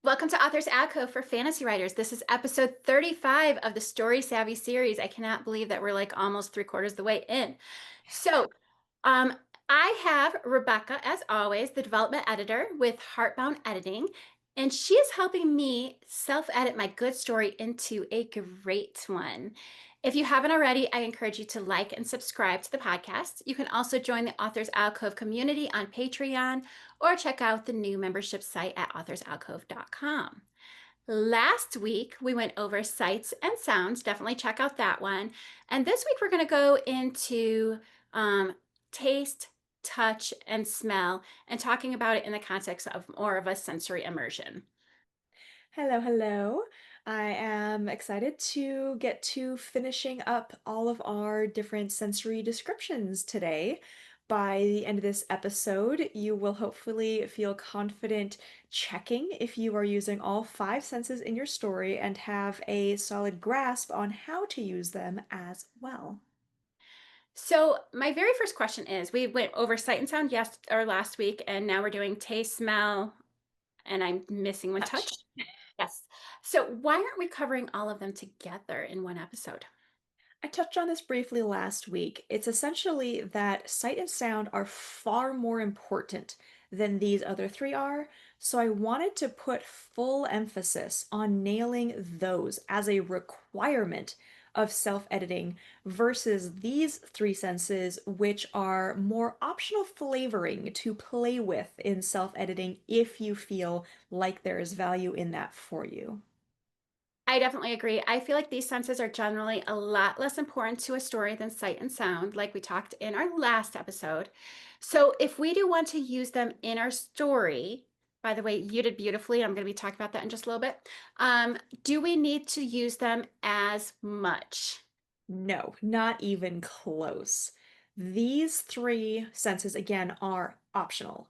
Welcome to Authors Alcove for Fantasy Writers. This is episode 35 of the Story Savvy series. I cannot believe that we're like almost three-quarters of the way in. So, um, I have Rebecca, as always, the development editor with Heartbound Editing, and she is helping me self-edit my good story into a great one. If you haven't already, I encourage you to like and subscribe to the podcast. You can also join the Authors Alcove community on Patreon or check out the new membership site at authorsalcove.com. Last week, we went over sights and sounds. Definitely check out that one. And this week, we're going to go into taste, touch, and smell, and talking about it in the context of more of a sensory immersion. Hello, hello. I am excited to get to finishing up all of our different sensory descriptions today. By the end of this episode, you will hopefully feel confident checking if you are using all five senses in your story and have a solid grasp on how to use them as well. So, my very first question is we went over sight and sound last week, and now we're doing taste, smell, and I'm missing one touch. Touch. Yes. So, why aren't we covering all of them together in one episode? I touched on this briefly last week. It's essentially that sight and sound are far more important than these other three are, so I wanted to put full emphasis on nailing those as a requirement of self-editing versus these three senses, which are more optional flavoring to play with in self-editing if you feel like there is value in that for you. I definitely agree. I feel like these senses are generally a lot less important to a story than sight and sound, like we talked in our last episode. So, if we do want to use them in our story, by the way, you did beautifully. I'm going to be talking about that in just a little bit. Do we need to use them as much? No, not even close. These three senses, again, are optional,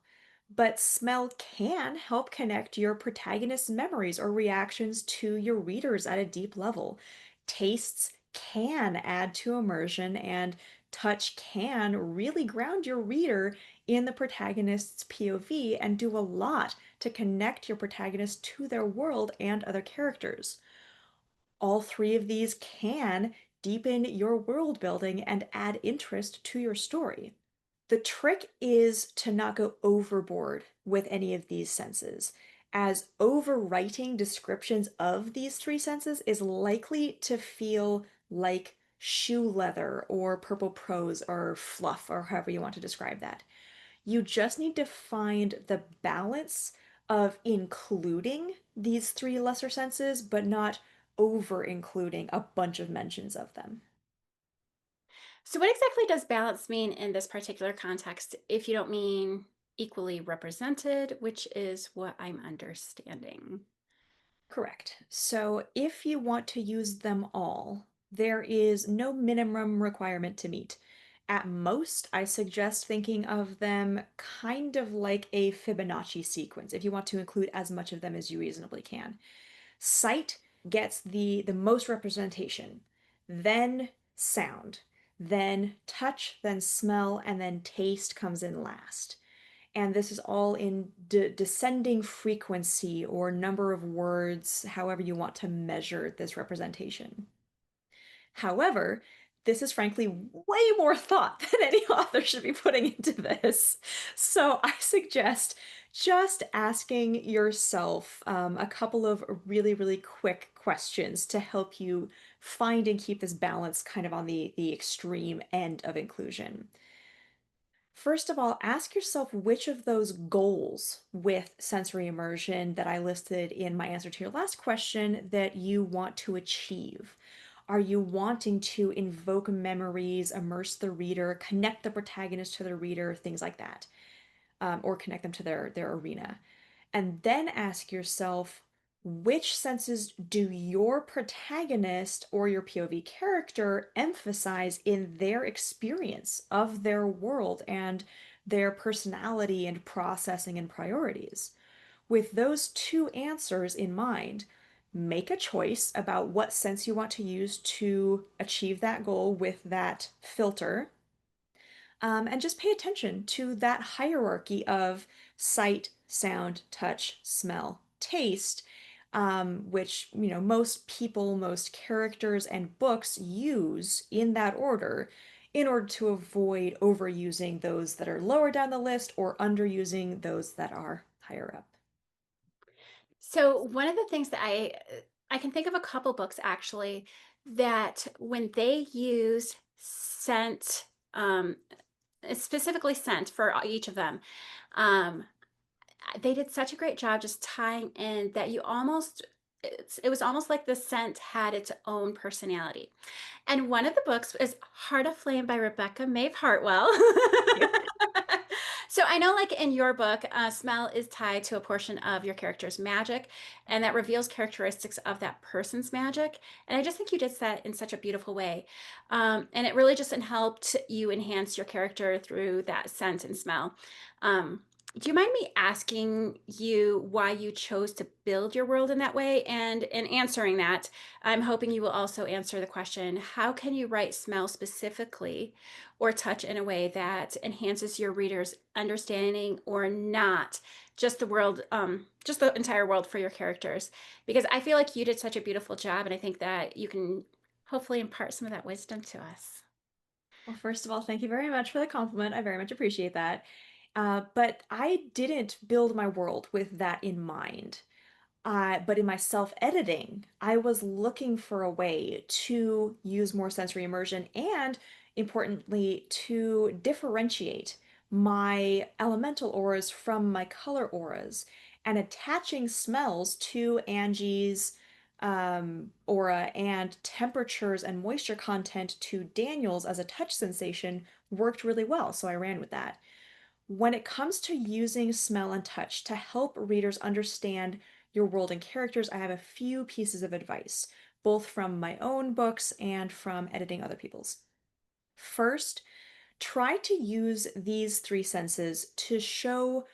but smell can help connect your protagonist's memories or reactions to your readers at a deep level. Tastes can add to immersion, and touch can really ground your reader in the protagonist's POV and do a lot to connect your protagonist to their world and other characters. All three of these can deepen your world building and add interest to your story. The trick is to not go overboard with any of these senses, as overwriting descriptions of these three senses is likely to feel like shoe leather or purple prose or fluff or however you want to describe that. You just need to find the balance of including these three lesser senses, but not over including a bunch of mentions of them. So, what exactly does balance mean in this particular context if you don't mean equally represented, which is what I'm understanding? Correct. So if you want to use them all, there is no minimum requirement to meet. At most, I suggest thinking of them kind of like a Fibonacci sequence, if you want to include as much of them as you reasonably can. Sight gets the most representation, then sound, then touch, then smell, and then taste comes in last. And this is all in descending frequency or number of words, however you want to measure this representation. However, this is frankly way more thought than any author should be putting into this. So I suggest just asking yourself a couple of really, really quick questions to help you find and keep this balance kind of on the extreme end of inclusion. First of all, ask yourself which of those goals with sensory immersion that I listed in my answer to your last question that you want to achieve. Are you wanting to invoke memories, immerse the reader, connect the protagonist to the reader, things like that, or connect them to their arena? And then ask yourself, which senses do your protagonist or your POV character emphasize in their experience of their world and their personality and processing and priorities? With those two answers in mind, make a choice about what sense you want to use to achieve that goal with that filter, and just pay attention to that hierarchy of sight, sound, touch, smell, taste, which, most people, most characters, and books use in that order in order to avoid overusing those that are lower down the list or underusing those that are higher up. So one of the things that I can think of a couple books actually that when they use scent, specifically scent for each of them, um, they did such a great job just tying in that you almost it was almost like the scent had its own personality. And one of the books is Heart Aflame by Rebecca Maeve Hartwell. Yep. So I know, like in your book, smell is tied to a portion of your character's magic, and that reveals characteristics of that person's magic. And I just think you did that in such a beautiful way. And it really just helped you enhance your character through that scent and smell. Do you mind me asking you why you chose to build your world in that way? And in answering that, I'm hoping you will also answer the question, how can you write smell specifically or touch in a way that enhances your reader's understanding or not just the world, just the entire world for your characters? Because I feel like you did such a beautiful job, and I think that you can hopefully impart some of that wisdom to us. Well, first of all, thank you very much for the compliment. I very much appreciate that. But I didn't build my world with that in mind. But in my self-editing, I was looking for a way to use more sensory immersion and, importantly, to differentiate my elemental auras from my color auras and attaching smells to Angie's aura and temperatures and moisture content to Daniel's as a touch sensation worked really well. So I ran with that. When it comes to using smell and touch to help readers understand your world and characters, I have a few pieces of advice, both from my own books and from editing other people's. First, try to use these three senses to show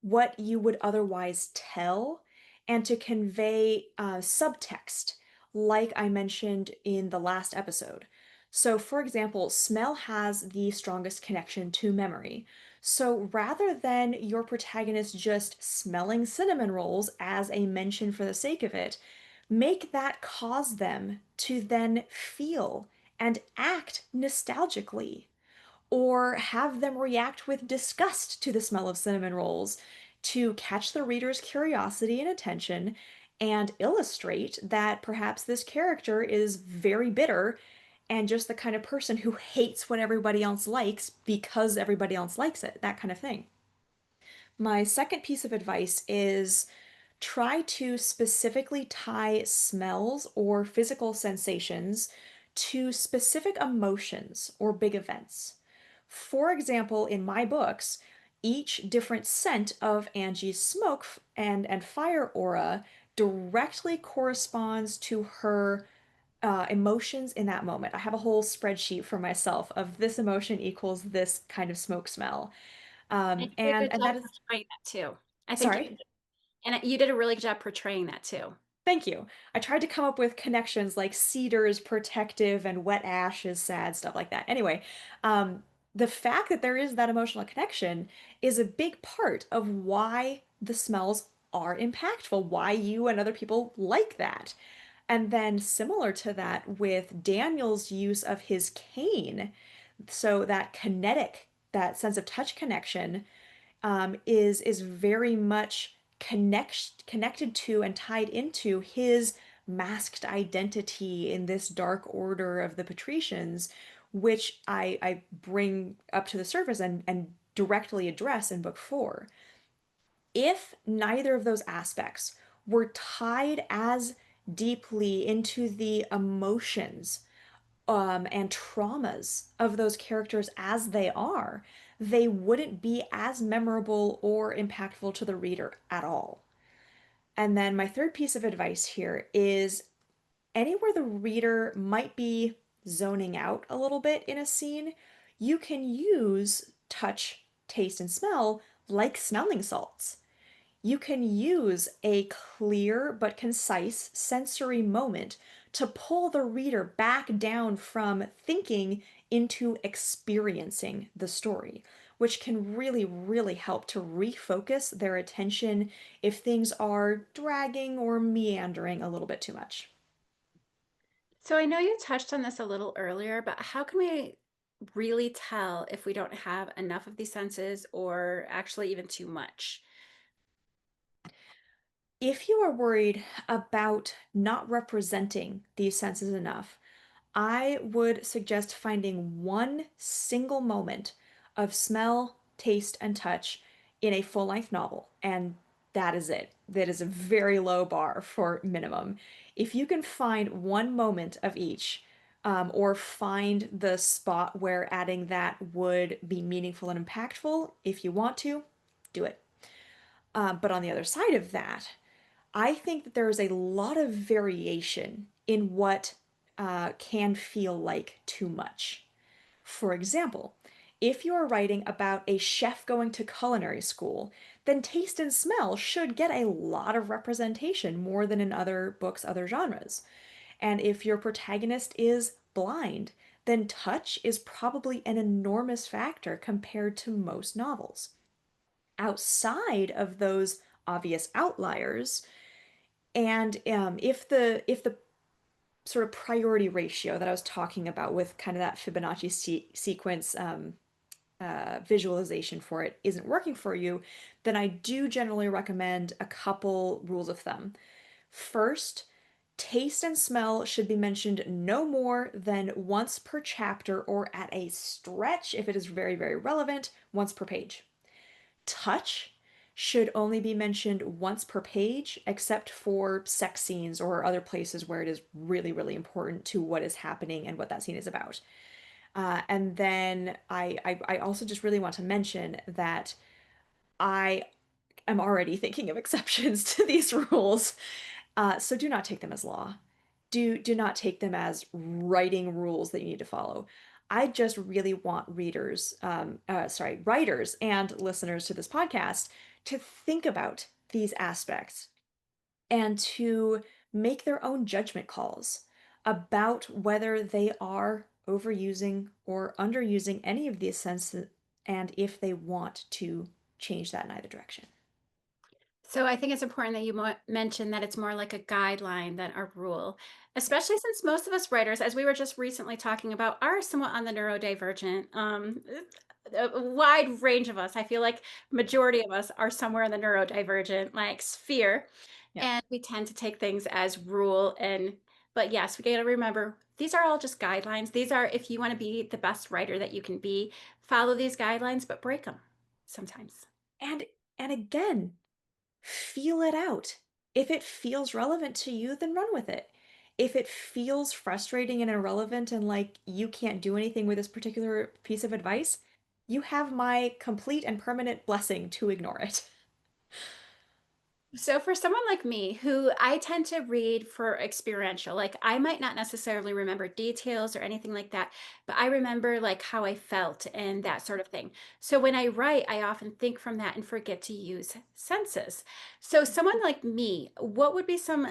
what you would otherwise tell and to convey subtext, like I mentioned in the last episode. So, for example, smell has the strongest connection to memory. So, rather than your protagonist just smelling cinnamon rolls as a mention for the sake of it, make that cause them to then feel and act nostalgically or have them react with disgust to the smell of cinnamon rolls to catch the reader's curiosity and attention and illustrate that perhaps this character is very bitter and just the kind of person who hates what everybody else likes because everybody else likes it, that kind of thing. My second piece of advice is try to specifically tie smells or physical sensations to specific emotions or big events. For example, in my books, each different scent of Angie's smoke and fire aura directly corresponds to her emotions in that moment. I have a whole spreadsheet for myself of this emotion equals this kind of smoke smell. And you did a And good job that is, portraying that too. I think sorry. and you did a really good job portraying that too. Thank you. I tried to come up with connections like cedar is protective and wet ash is sad, stuff like that. Anyway, um, the fact that there is that emotional connection is a big part of why the smells are impactful, why you and other people like that. And then, similar to that, with Daniel's use of his cane, so that kinetic, that sense of touch connection is very much connected to and tied into his masked identity in this dark order of the patricians, which I bring up to the surface and directly address in book four. If neither of those aspects were tied as deeply into the emotions and traumas of those characters as they are, they wouldn't be as memorable or impactful to the reader at all. And then my third piece of advice here is anywhere the reader might be zoning out a little bit in a scene, you can use touch, taste, and smell like smelling salts. You can use a clear but concise sensory moment to pull the reader back down from thinking into experiencing the story, which can really, really help to refocus their attention if things are dragging or meandering a little bit too much. So I know you touched on this a little earlier, but how can we really tell if we don't have enough of these senses or actually even too much? If you are worried about not representing these senses enough, I would suggest finding one single moment of smell, taste, and touch in a full length novel, and that is it. That is a very low bar for minimum. If you can find one moment of each, or find the spot where adding that would be meaningful and impactful, if you want to, do it. But on the other side of that, I think that there is a lot of variation in what can feel like too much. For example, if you're writing about a chef going to culinary school, then taste and smell should get a lot of representation more than in other books, other genres. And if your protagonist is blind, then touch is probably an enormous factor compared to most novels. Outside of those obvious outliers, and if the sort of priority ratio that I was talking about with kind of that Fibonacci sequence visualization for it isn't working for you, then I do generally recommend a couple rules of thumb. First, taste and smell should be mentioned no more than once per chapter, or at a stretch, if it is very, very relevant, once per page. Touch should only be mentioned once per page, except for sex scenes or other places where it is really, really important to what is happening and what that scene is about. And then I also just really want to mention that I am already thinking of exceptions to these rules. So do not take them as law. Do not take them as writing rules that you need to follow. I just really want writers and listeners to this podcast to think about these aspects and to make their own judgment calls about whether they are overusing or underusing any of these senses, and if they want to change that in either direction. So I think it's important that you mention that it's more like a guideline than a rule, especially since most of us writers, as we were just recently talking about, are somewhat on the neurodivergent. A wide range of us. I feel like majority of us are somewhere in the neurodivergent like sphere, Yeah. and we tend to take things as rule. And but yes, we got to remember these are all just guidelines. These are if you want to be the best writer that you can be, follow these guidelines, but break them sometimes. And and again, feel it out. If it feels relevant to you, then run with it. If it feels frustrating and irrelevant and like you can't do anything with this particular piece of advice, you have my complete and permanent blessing to ignore it. So for someone like me who I tend to read for experiential, like I might not necessarily remember details or anything like that, but I remember like how I felt and that sort of thing. So when I write, I often think from that and forget to use senses. So someone like me, what would be some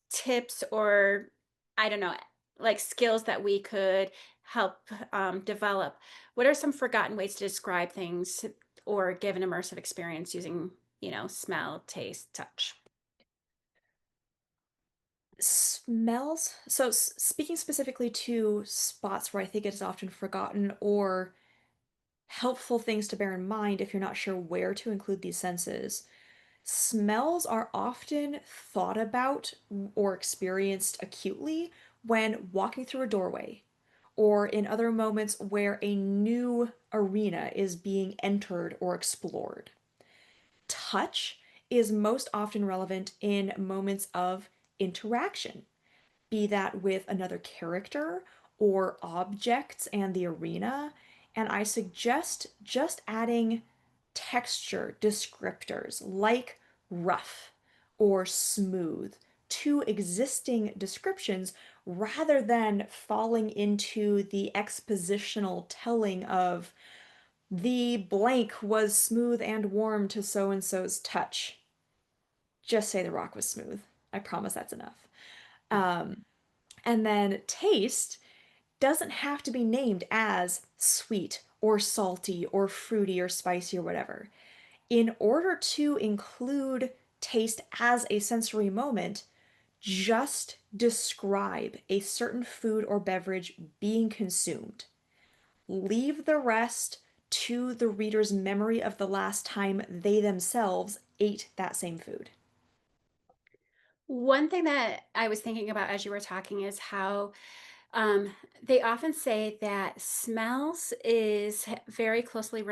tips or I don't know, like skills that we could help develop? What are some forgotten ways to describe things or give an immersive experience using, smell, taste, touch? Smells. So, speaking specifically to spots where I think it is often forgotten, or helpful things to bear in mind if you're not sure where to include these senses. Smells are often thought about or experienced acutely when walking through a doorway, or in other moments where a new arena is being entered or explored. Touch is most often relevant in moments of interaction, be that with another character or objects and the arena. And I suggest just adding texture descriptors like rough or smooth to existing descriptions, rather than falling into the expositional telling of the blank was smooth and warm to so and so's touch. Just say the rock was smooth. I promise that's enough. Um, and then taste doesn't have to be named as sweet or salty or fruity or spicy or whatever. In order to include taste as a sensory moment, just describe a certain food or beverage being consumed. Leave the rest to the reader's memory of the last time they themselves ate that same food. One thing that I was thinking about as you were talking is how they often say that smells is very closely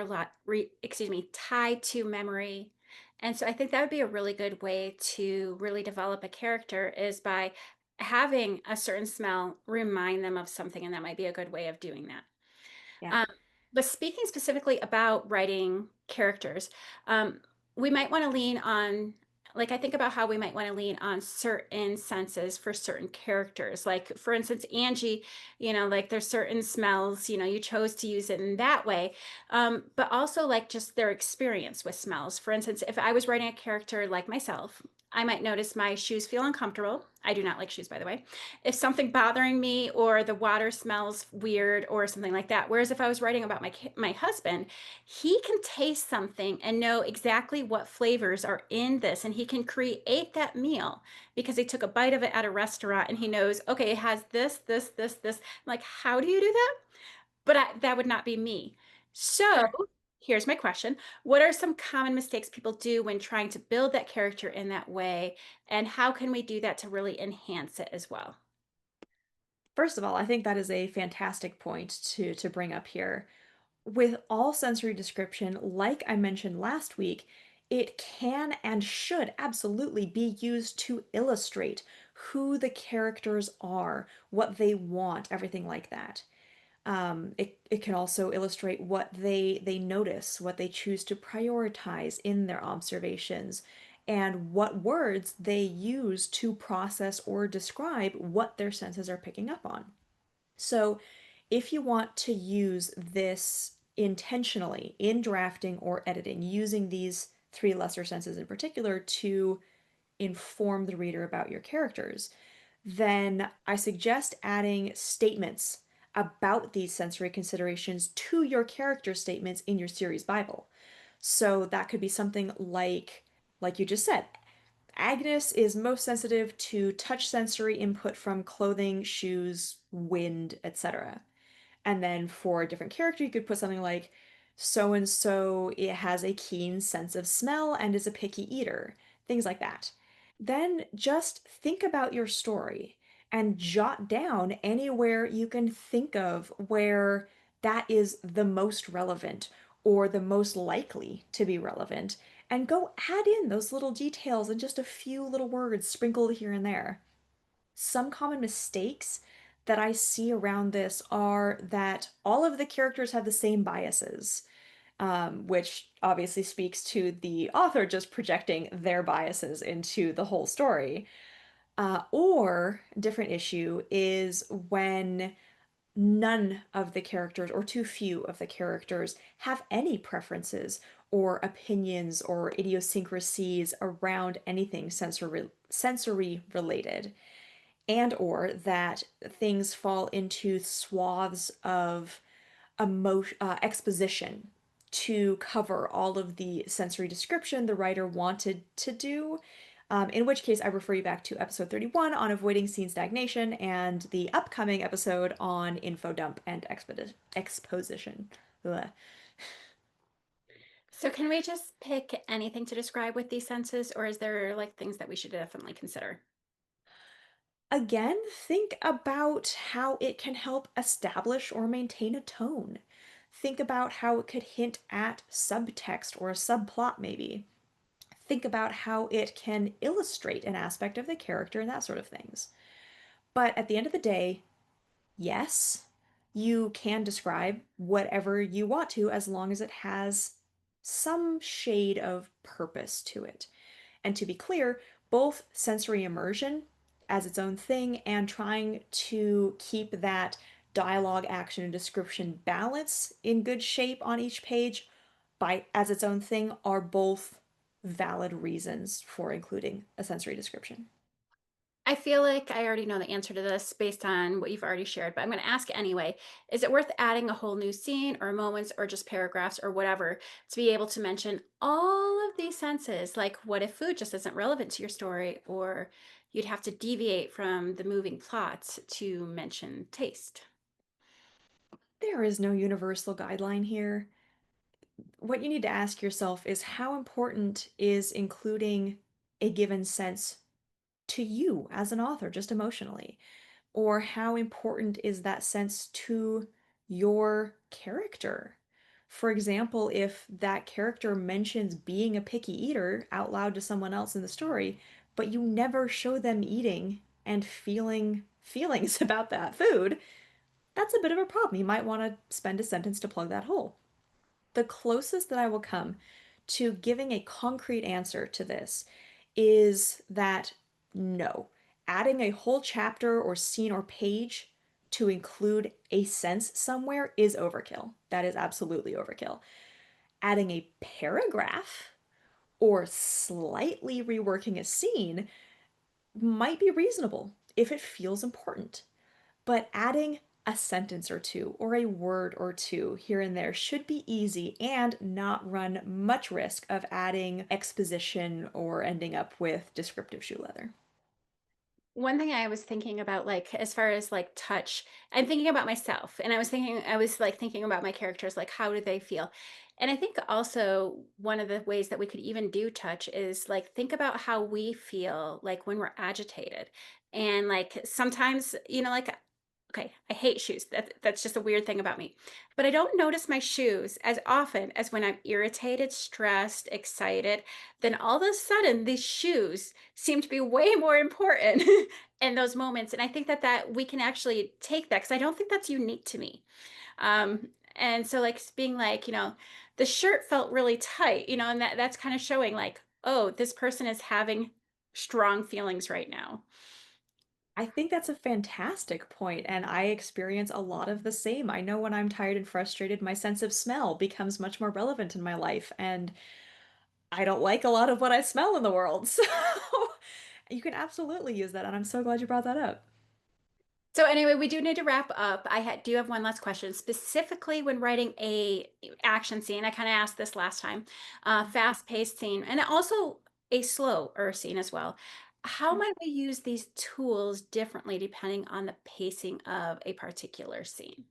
tied to memory. And so I think that would be a really good way to really develop a character is by having a certain smell remind them of something, and that might be a good way of doing that. Yeah. Um, but speaking specifically about writing characters, um, we might want to lean on, like, I think about how we might want to lean on certain senses for certain characters. Like, for instance, Angie, like there's certain smells, you chose to use it in that way. But also, like, just their experience with smells. For instance, if I was writing a character like myself, I might notice my shoes feel uncomfortable. I do not like shoes, by the way, if something bothering me or the water smells weird or something like that. Whereas if I was writing about my husband, he can taste something and know exactly what flavors are in this, and he can create that meal because he took a bite of it at a restaurant and he knows, okay, it has this. I'm like, how do you do that? But that would not be me. So Sure. here's my question. What are some common mistakes people do when trying to build that character in that way? And how can we do that to really enhance it as well? First of all, I think that is a fantastic point to bring up here. With all sensory description, like I mentioned last week, it can and should absolutely be used to illustrate who the characters are, what they want, everything like that. It can also illustrate what they notice, what they choose to prioritize in their observations, and what words they use to process or describe what their senses are picking up on. So, if you want to use this intentionally in drafting or editing, using these three lesser senses in particular to inform the reader about your characters, then I suggest adding statements about these sensory considerations to your character statements in your series Bible. So that could be something like you just said, Agnes is most sensitive to touch sensory input from clothing, shoes, wind, etc. And then for a different character, you could put something like so and so it has a keen sense of smell and is a picky eater, things like that. Then just think about your story and jot down anywhere you can think of where that is the most relevant or the most likely to be relevant, and go add in those little details and just a few little words sprinkled here and there. Some common mistakes that I see around this are that all of the characters have the same biases, which obviously speaks to the author just projecting their biases into the whole story. Or, different issue is when none of the characters, or too few of the characters, have any preferences or opinions or idiosyncrasies around anything sensory related, and or that things fall into swaths of exposition to cover all of the sensory description the writer wanted to do. In which case, I refer you back to episode 31 on avoiding scene stagnation and the upcoming episode on info dump and exposition. Ugh. So can we just pick anything to describe with these senses, or is there like things that we should definitely consider? Again, think about how it can help establish or maintain a tone. Think about how it could hint at subtext or a subplot, maybe. Think about how it can illustrate an aspect of the character and that sort of things. But at the end of the day, yes, you can describe whatever you want to as long as it has some shade of purpose to it. And to be clear, both sensory immersion as its own thing and trying to keep that dialogue, action, and description balance in good shape on each page by as its own thing are both valid reasons for including a sensory description. I feel like I already know the answer to this based on what you've already shared, but I'm going to ask anyway. Is it worth adding a whole new scene or moments or just paragraphs or whatever to be able to mention all of these senses? Like, what if food just isn't relevant to your story, or you'd have to deviate from the moving plots to mention taste? There is no universal guideline here. What you need to ask yourself is how important is including a given sense to you as an author, just emotionally? Or how important is that sense to your character? For example, if that character mentions being a picky eater out loud to someone else in the story, but you never show them eating and feeling feelings about that food, that's a bit of a problem. You might want to spend a sentence to plug that hole. The closest that I will come to giving a concrete answer to this is that no, adding a whole chapter or scene or page to include a sense somewhere is overkill. That is absolutely overkill. Adding a paragraph or slightly reworking a scene might be reasonable if it feels important. But adding a sentence or two or a word or two here and there should be easy and not run much risk of adding exposition or ending up with descriptive shoe leather. One thing I was thinking about, like, as far as like touch, I'm thinking about myself, and I was like thinking about my characters, like, how do they feel? And I think also one of the ways that we could even do touch is like think about how we feel like when we're agitated. And like sometimes, like, okay, I hate shoes. That's just a weird thing about me. But I don't notice my shoes as often as when I'm irritated, stressed, excited. Then all of a sudden, these shoes seem to be way more important in those moments. And I think that we can actually take that because I don't think that's unique to me. And so like being like, the shirt felt really tight, and that's kind of showing like, oh, this person is having strong feelings right now. I think that's a fantastic point, and I experience a lot of the same. I know when I'm tired and frustrated, my sense of smell becomes much more relevant in my life, and I don't like a lot of what I smell in the world. So you can absolutely use that, and I'm so glad you brought that up. So anyway, we do need to wrap up. Do have one last question. Specifically when writing a action scene, I kind of asked this last time, fast-paced scene, and also a slower scene as well. How Sure. might we use these tools differently depending on the pacing of a particular scene?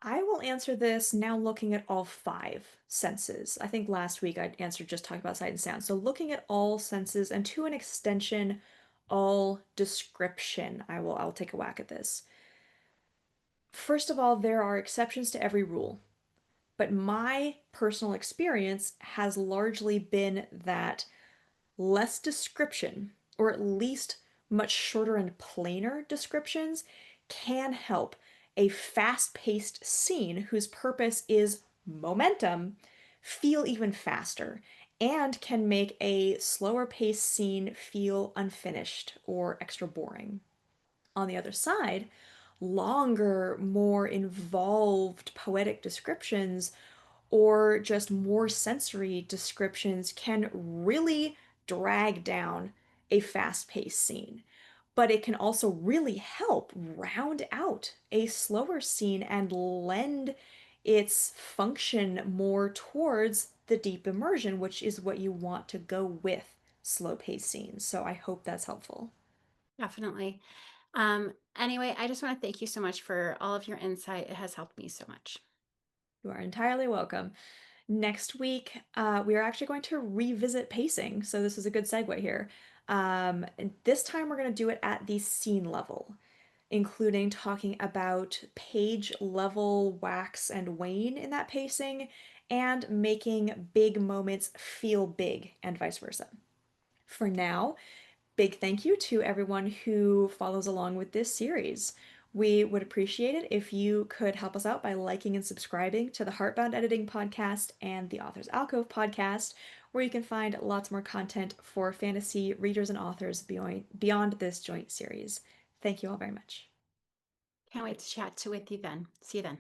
I will answer this now looking at all five senses. I think last week I answered just talking about sight and sound. So looking at all senses and to an extension, all description. I'll take a whack at this. First of all, there are exceptions to every rule, but my personal experience has largely been that less description, or at least much shorter and plainer descriptions, can help a fast paced scene whose purpose is momentum feel even faster and can make a slower paced scene feel unfinished or extra boring. On the other side, longer, more involved poetic descriptions or just more sensory descriptions can really drag down a fast paced scene. But it can also really help round out a slower scene and lend its function more towards the deep immersion, which is what you want to go with slow paced scenes. So I hope that's helpful. Definitely. Anyway, I just want to thank you so much for all of your insight. It has helped me so much. You are entirely welcome. Next week, we are actually going to revisit pacing, so this is a good segue here. And this time, we're going to do it at the scene level, including talking about page level wax and wane in that pacing, and making big moments feel big, and vice versa. For now, big thank you to everyone who follows along with this series. We would appreciate it if you could help us out by liking and subscribing to the Heartbound Editing Podcast and the Author's Alcove Podcast, where you can find lots more content for fantasy readers and authors beyond this joint series. Thank you all very much. Can't wait to chat with you then. See you then.